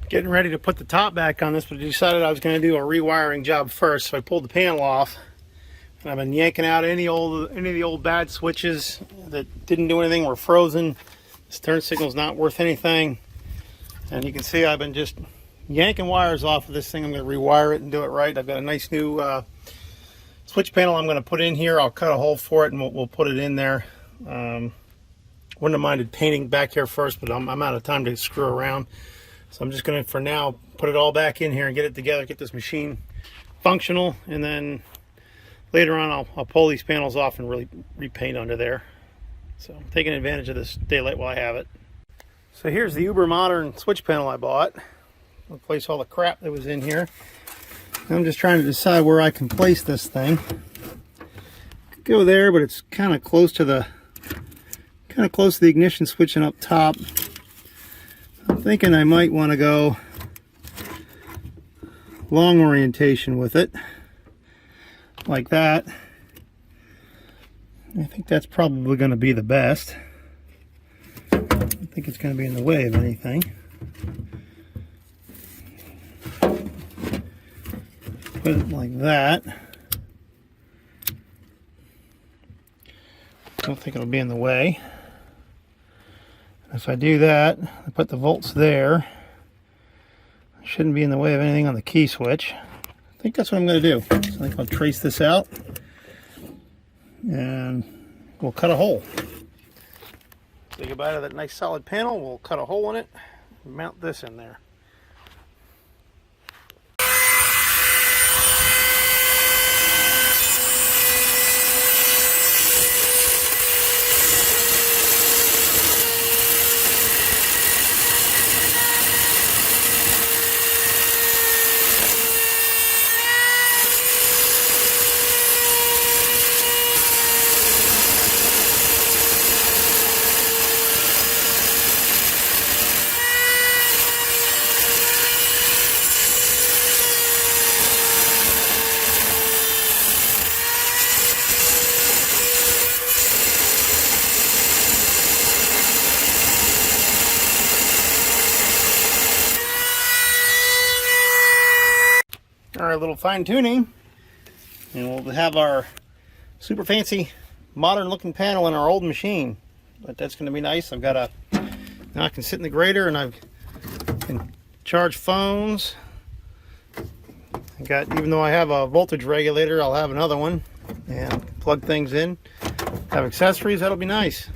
Getting ready to put the top back on this, but I decided I was going to do a rewiring job first. So I pulled the panel off, and I've been yanking out any of the old bad switches that didn't do anything, were frozen. This turn signal's not worth anything, and you can see I've been just yanking wires off of this thing. I'm going to rewire it and do it right. I've got a nice new switch panel I'm going to put in here. I'll cut a hole for it and we'll put it in there. Wouldn't have minded painting back here first, but I'm out of time to screw around. So I'm just going to, for now, put it all back in here and get it together, get this machine functional, and then later on I'll pull these panels off and really repaint under there. So I'm taking advantage of this daylight while I have it. So here's the uber modern switch panel I bought. Replace all the crap that was in here. I'm just trying to decide where I can place this thing. Could go there, but it's kind of close to the ignition switch and up top. I'm thinking I might want to go long orientation with it, like that. I think that's probably going to be the best. I don't think it's going to be in the way of anything. Put it like that. I don't think it'll be in the way. If I do that, I put the volts there. It shouldn't be in the way of anything on the key switch. I think that's what I'm going to do. So I think I'll trace this out and we'll cut a hole. Say goodbye to that nice solid panel. We'll cut a hole in it and mount this in there. Our little fine tuning, and we'll have our super fancy modern looking panel in our old machine. But that's going to be nice. I've got a, now I can sit in the grader and I can charge phones. I got, even though I have a voltage regulator, I'll have another one and plug things in. Have accessories. That'll be nice.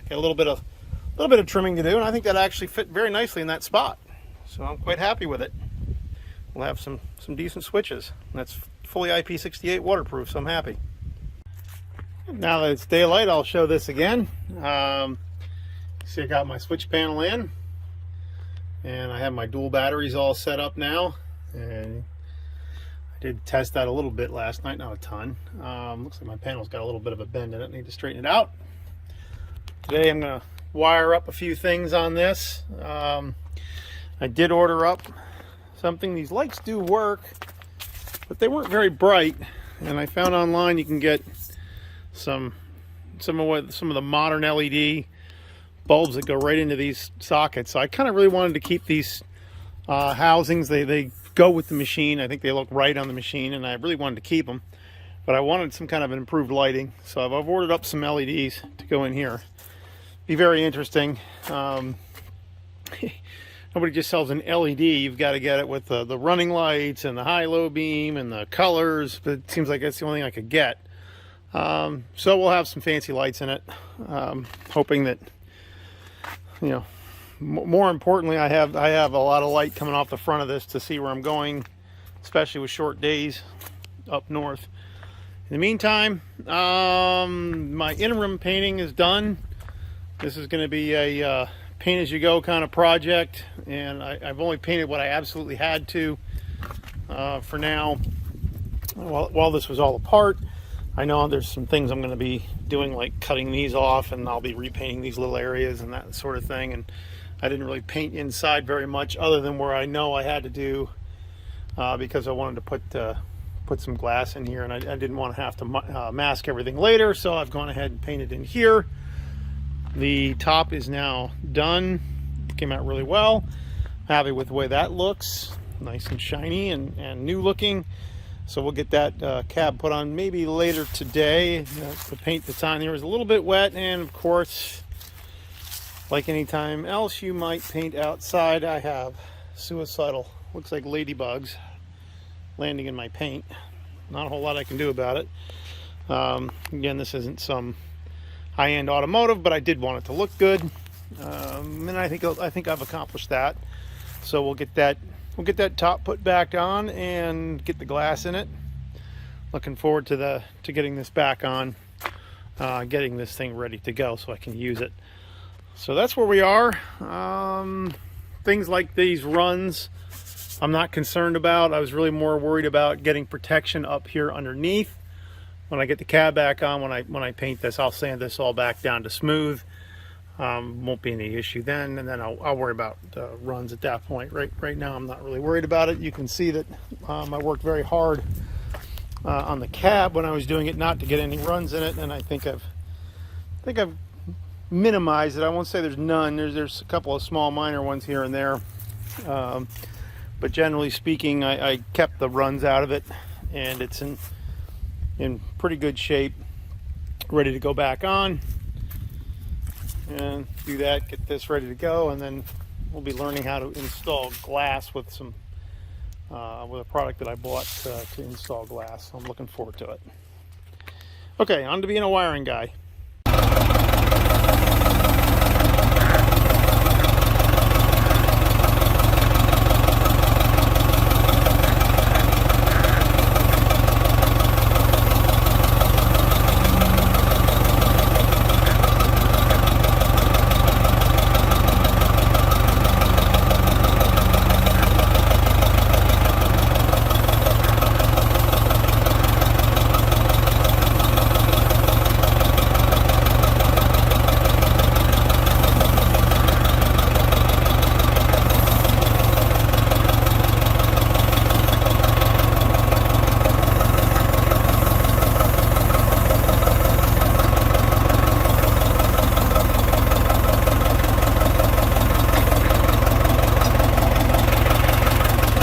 Got a little bit of trimming to do, and I think that actually fit very nicely in that spot. So I'm quite happy with it. We'll have some decent switches. That's fully IP68 waterproof, so I'm happy. Now that it's daylight, I'll show this again. See, I got my switch panel in, and I have my dual batteries all set up now. And I did test that a little bit last night, not a ton. Looks like my panel's got a little bit of a bend in it. I need to straighten it out. Today I'm going to wire up a few things on this. I did order up something. These lights do work, but they weren't very bright, and I found online you can get some of the modern LED bulbs that go right into these sockets. So I kind of really wanted to keep these housings. They go with the machine. I think they look right on the machine, and I really wanted to keep them, but I wanted some kind of an improved lighting, so I've ordered up some LEDs to go in here. Be very interesting. Nobody just sells an LED. You've got to get it with the running lights and the high-low beam and the colors, but it seems like that's the only thing I could get. So we'll have some fancy lights in it. Hoping that, you know, more importantly, I have a lot of light coming off the front of this to see where I'm going, especially with short days up north. In the meantime, my interim painting is done. This is going to be a paint as you go kind of project, and I've only painted what I absolutely had to for now while this was all apart. I know there's some things I'm going to be doing, like cutting these off, and I'll be repainting these little areas and that sort of thing. And I didn't really paint inside very much other than where I know I had to do because I wanted to put some glass in here, and I didn't want to have to mask everything later, so I've gone ahead and painted in here. The top is now done. It came out really well. happy with the way that looks. Nice and shiny and new looking. So we'll get that cab put on maybe later today. The paint that's on here is a little bit wet, and of course, like any time else you might paint outside, I have suicidal, looks like ladybugs landing in my paint. Not a whole lot I can do about it. Again, this isn't some high-end automotive, but I did want it to look good, and I think I've accomplished that. So we'll get that top put back on and get the glass in it. Looking forward to getting this back on, getting this thing ready to go so I can use it. So that's where we are. Things like these runs I'm not concerned about. I was really more worried about getting protection up here underneath. When I get the cab back on, when I paint this, I'll sand this all back down to smooth. Won't be any issue then, and then I'll worry about runs at that point. Right now, I'm not really worried about it. You can see that I worked very hard on the cab when I was doing it, not to get any runs in it, and I think I've minimized it. I won't say there's none. There's a couple of small minor ones here and there, but generally speaking, I kept the runs out of it, and it's in pretty good shape, ready to go back on. And do that, get this ready to go, and then we'll be learning how to install glass with a product that I bought to install glass. I'm looking forward to it. Okay, on to being a wiring guy.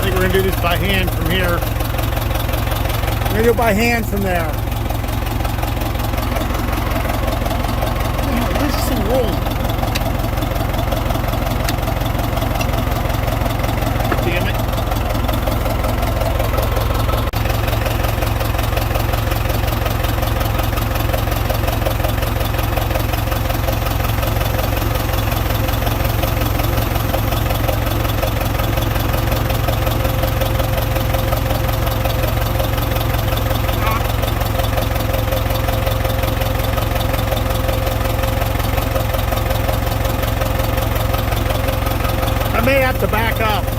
We're gonna do this by hand from here. We're gonna do it by hand from there. Where's this thing rolling? Damn it. I may have to back up.